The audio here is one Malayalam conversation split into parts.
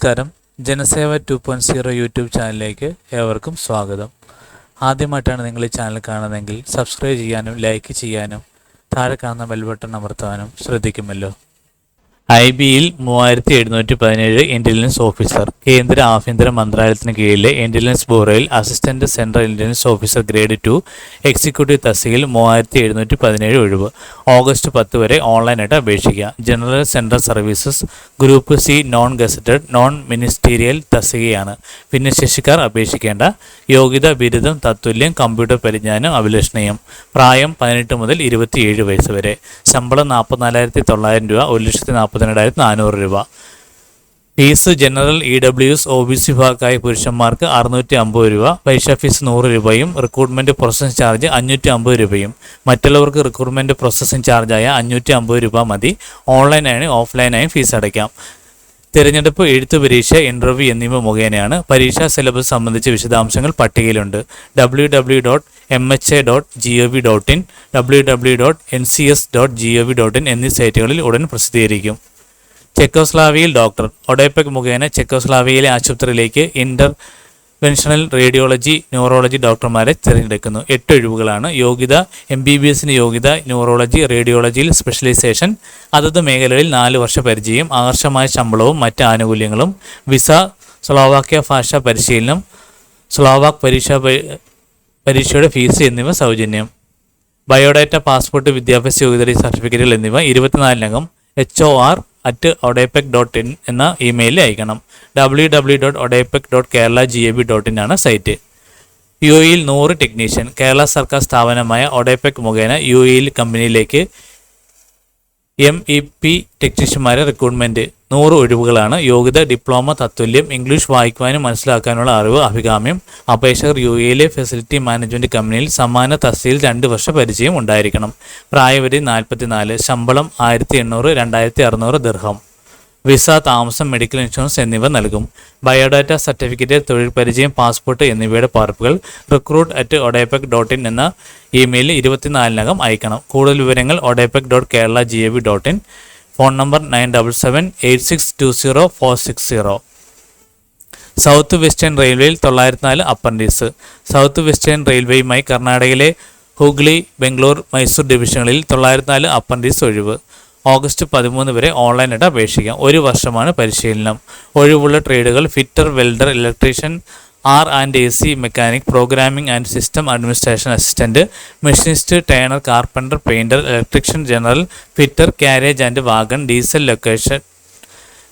നമസ്കാരം. ജനസേവ 2.0 യൂട്യൂബ് ചാനലിലേക്ക് ഏവർക്കും സ്വാഗതം. ആദ്യമായിട്ടാണ് നിങ്ങൾ ഈ ചാനൽ കാണുന്നതെങ്കിൽ സബ്സ്ക്രൈബ് ചെയ്യാനും ലൈക്ക് ചെയ്യാനും താഴെ കാണുന്ന ബെൽ ബട്ടൺ അമർത്താനും ശ്രദ്ധിക്കുമല്ലോ. IBയിൽ 3717 ഇൻ്റലിജൻസ് ഓഫീസർ. കേന്ദ്ര ആഭ്യന്തര മന്ത്രാലയത്തിന് കീഴിലെ ഇൻ്റലിജൻസ് ബ്യൂറോയിൽ assistant central intelligence officer grade 2 executive തസ്തികയിൽ 3717 ഒഴിവ്. ഓഗസ്റ്റ് 10 വരെ ഓൺലൈനായിട്ട് അപേക്ഷിക്കുക. General central services group C non gazetted non ministerial തസ്തികയാണ്. ഭിന്നശേഷിക്കാർ അപേക്ഷിക്കേണ്ട യോഗ്യത ബിരുദം തത്തുല്യം കമ്പ്യൂട്ടർ പരിജ്ഞാനം അഭിലഷണീയം. പ്രായം 18 മുതൽ 27 വയസ്സ് വരെ. ശമ്പളം 44,900 രൂപ, 1,42,400 രൂപ. ഫീസ് ജനറൽ EWS OBC വിഭാഗക്കായ പുരുഷന്മാർക്ക് 650 രൂപ, പരീക്ഷാ ഫീസ് 100 രൂപയും റിക്രൂട്ട്മെൻറ്റ് പ്രോസസ്സിംഗ് ചാർജ് 550 രൂപയും. മറ്റുള്ളവർക്ക് റിക്രൂട്ട്മെൻറ്റ് പ്രോസസ്സിംഗ് ചാർജായ 550 രൂപ മതി. ഓൺലൈനായും ഓഫ്ലൈനായും ഫീസ് അടയ്ക്കാം. തിരഞ്ഞെടുപ്പ്, എഴുത്തു പരീക്ഷ, ഇൻ്റർവ്യൂ എന്നിവ മുഖേനയാണ്. പരീക്ഷാ സിലബസ് സംബന്ധിച്ച വിശദാംശങ്ങൾ പട്ടികയിലുണ്ട്. www.mha.gov.in, www.ncs.gov.in എന്നീ സൈറ്റുകളിൽ ഉടൻ പ്രസിദ്ധീകരിക്കും. ചെക്കോസ്ലാവിയയിൽ ഡോക്ടർ. ഒഡേപെക് മുഖേന ചെക്കോസ്ലാവിയയിലെ ആശുപത്രിയിലേക്ക് ഇൻ്റർവെൻഷണൽ റേഡിയോളജി ന്യൂറോളജി ഡോക്ടർമാരെ തിരഞ്ഞെടുക്കുന്നു. 8 ഒഴിവുകളാണ്. യോഗ്യത MBBSന് യോഗ്യത ന്യൂറോളജി റേഡിയോളജിയിൽ സ്പെഷ്യലൈസേഷൻ. അതത് മേഖലകളിൽ 4 വർഷ പരിചയം. ആകർഷമായ ശമ്പളവും മറ്റ് ആനുകൂല്യങ്ങളും. വിസ, സ്ലോവാക്യ ഭാഷാ പരിശീലനം, സ്ലോവാക് പരീക്ഷയുടെ ഫീസ് എന്നിവ സൗജന്യം. ബയോഡാറ്റ, പാസ്പോർട്ട്, വിദ്യാഭ്യാസ യോഗ്യത സർട്ടിഫിക്കറ്റുകൾ എന്നിവ 24-നകം HOR@odepec.in എന്ന ഇമെയിലിൽ അയക്കണം. www.odepec.kerala.gov.in ആണ് സൈറ്റ്. UAEയിൽ 100 ടെക്നീഷ്യൻ. കേരള സർക്കാർ സ്ഥാപനമായ ഒഡേപെക് മുഖേന UAEയിൽ കമ്പനിയിലേക്ക് MEP ടെക്നീഷ്യന്മാരെ റിക്രൂട്ട്മെൻറ്റ്. 100 ഒഴിവുകളാണ്. യോഗ്യത ഡിപ്ലോമ തത്തുല്യം, ഇംഗ്ലീഷ് വായിക്കുവാനും മനസ്സിലാക്കാനുള്ള അറിവ്, അഭികാമ്യം. അപേക്ഷകർ UAEയിലെ ഫെസിലിറ്റി മാനേജ്മെൻറ്റ് കമ്പനിയിൽ സമാന തസ്തികയിൽ 2 വർഷ പരിചയം ഉണ്ടായിരിക്കണം. പ്രായപരിധി 44. ശമ്പളം 1800, 2600 ദിർഹം. വിസ, താമസം, മെഡിക്കൽ ഇൻഷുറൻസ് എന്നിവ നൽകും. ബയോഡാറ്റ, സർട്ടിഫിക്കറ്റ്, തൊഴിൽ പരിചയം, പാസ്പോർട്ട് എന്നിവയുടെ പകർപ്പുകൾ recruit@odepec.in എന്ന ഇമെയിലിൽ 24-നകം അയക്കണം. കൂടുതൽ വിവരങ്ങൾ odepec.kerala.gov.in. Phone number 9778620460. South western റെയിൽവേയിൽ 904 അപ്രൻറ്റീസ്. സൗത്ത് വെസ്റ്റേൺ റെയിൽവേയുമായി കർണാടകയിലെ ഹുഗ്ലി, ബംഗളൂർ, മൈസൂർ ഡിവിഷനുകളിൽ 904 അപ്രൻറ്റീസ് ഒഴിവ്. ഓഗസ്റ്റ് 13 വരെ ഓൺലൈനായിട്ട് അപേക്ഷിക്കാം. 1 വർഷമാണ് പരിശീലനം. ഒഴിവുള്ള ട്രേഡുകൾ fitter, welder, electrician, R&AC mechanic, programming and system administration assistant, machinist, turner, carpenter, painter, electrician, general fitter, carriage and wagon, diesel location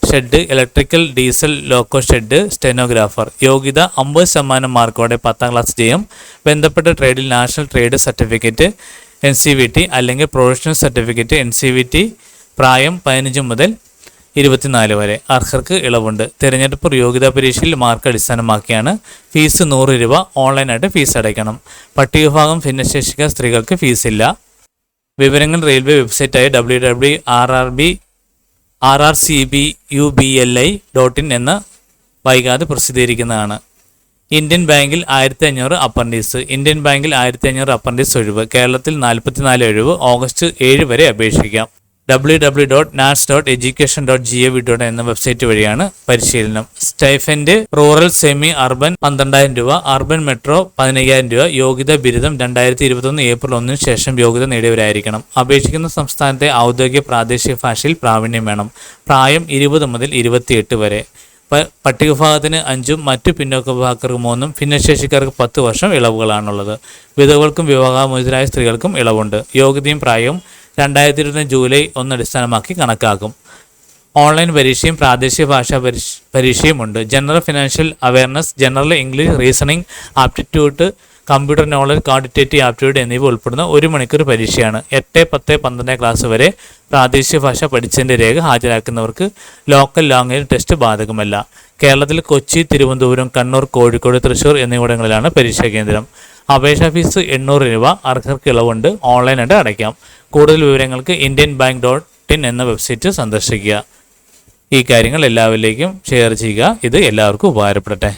shed, electrical diesel loco shed, stenographer. യോഗ്യത 50% മാർക്കോടെ 10ാം ക്ലാസ് ജയം. ബന്ധപ്പെട്ട ട്രേഡിൽ നാഷണൽ ട്രേഡ് സർട്ടിഫിക്കറ്റ് NCVT അല്ലെങ്കിൽ പ്രൊഫഷണൽ സർട്ടിഫിക്കറ്റ് NCVT. പ്രായം 15 മുതൽ 24 വരെ. അർഹർക്ക് ഇളവുണ്ട്. തിരഞ്ഞെടുപ്പ് യോഗ്യതാ പരീക്ഷയിൽ മാർക്ക് അടിസ്ഥാനമാക്കിയാണ്. ഫീസ് 100 രൂപ. ഓൺലൈനായിട്ട് ഫീസ് അടയ്ക്കണം. പട്ടികവിഭാഗം ഭിന്നശേഷിക്കാർ സ്ത്രീകൾക്ക് ഫീസില്ല. വിവരങ്ങൾ റെയിൽവേ വെബ്സൈറ്റായ www.rrcbubli.in എന്ന വൈകാതെ പ്രസിദ്ധീകരിക്കുന്നതാണ്. ഇന്ത്യൻ ബാങ്കിൽ 1500 അപ്രൻറ്റീസ്. ഇന്ത്യൻ ബാങ്കിൽ 1500 അപ്രൻറ്റീസ് ഒഴിവ്. കേരളത്തിൽ 44 ഒഴിവ്. ഓഗസ്റ്റ് 7 വരെ അപേക്ഷിക്കാം. www.nats.education.gov.in എന്ന വെബ്സൈറ്റ് വഴിയാണ് പരിശീലനം. സ്റ്റൈഫൻഡ് റൂറൽ സെമി അർബൻ 12,000 രൂപ, അർബൻ മെട്രോ 15,000 രൂപ. യോഗ്യത ബിരുദം. 2021 ഏപ്രിൽ 1 ശേഷം യോഗ്യത നേടിയവരായിരിക്കണം. അപേക്ഷിക്കുന്ന സംസ്ഥാനത്തെ ഔദ്യോഗിക പ്രാദേശിക ഭാഷയിൽ പ്രാവീണ്യം വേണം. പ്രായം 20 മുതൽ 28 വരെ. പട്ടികവിഭാഗത്തിന് 5ഉം മറ്റു പിന്നോക്ക വിഭാഗക്കാർക്ക് 3ഉം ഭിന്നശേഷിക്കാർക്ക് 10 വർഷം ഇളവുകളാണുള്ളത്. വിധവകൾക്കും വിവാഹമോചിതരായ സ്ത്രീകൾക്കും ഇളവുണ്ട്. യോഗ്യതയും പ്രായവും 2020 ജൂലൈ 1 അടിസ്ഥാനമാക്കി കണക്കാക്കും. ഓൺലൈൻ പരീക്ഷയും പ്രാദേശിക ഭാഷാ പരീക്ഷയുമുണ്ട്. General financial awareness, general English, reasoning aptitude, computer knowledge, quantitative aptitude എന്നിവ ഉൾപ്പെടുന്ന 1 മണിക്കൂർ പരീക്ഷയാണ്. 8, 10, 12 ക്ലാസ് വരെ പ്രാദേശിക ഭാഷ പഠിച്ചതിൻ്റെ രേഖ ഹാജരാക്കുന്നവർക്ക് ലോക്കൽ ലാംഗ്വേജ് ടെസ്റ്റ് ബാധകമല്ല. കേരളത്തിൽ കൊച്ചി, തിരുവനന്തപുരം, കണ്ണൂർ, കോഴിക്കോട്, തൃശ്ശൂർ എന്നിവിടങ്ങളിലാണ് പരീക്ഷാ കേന്ദ്രം. അപേക്ഷാ ഫീസ് 800 രൂപ. അർഹർക്ക് ഇളവുണ്ട്. ഓൺലൈനായിട്ട് അടയ്ക്കാം. കൂടുതൽ വിവരങ്ങൾക്ക് indianbank.in എന്ന വെബ്സൈറ്റ് സന്ദർശിക്കുക. ഈ കാര്യങ്ങൾ എല്ലാവരിലേക്കും ഷെയർ ചെയ്യുക. ഇത് എല്ലാവർക്കും ഉപകാരപ്പെടട്ടെ.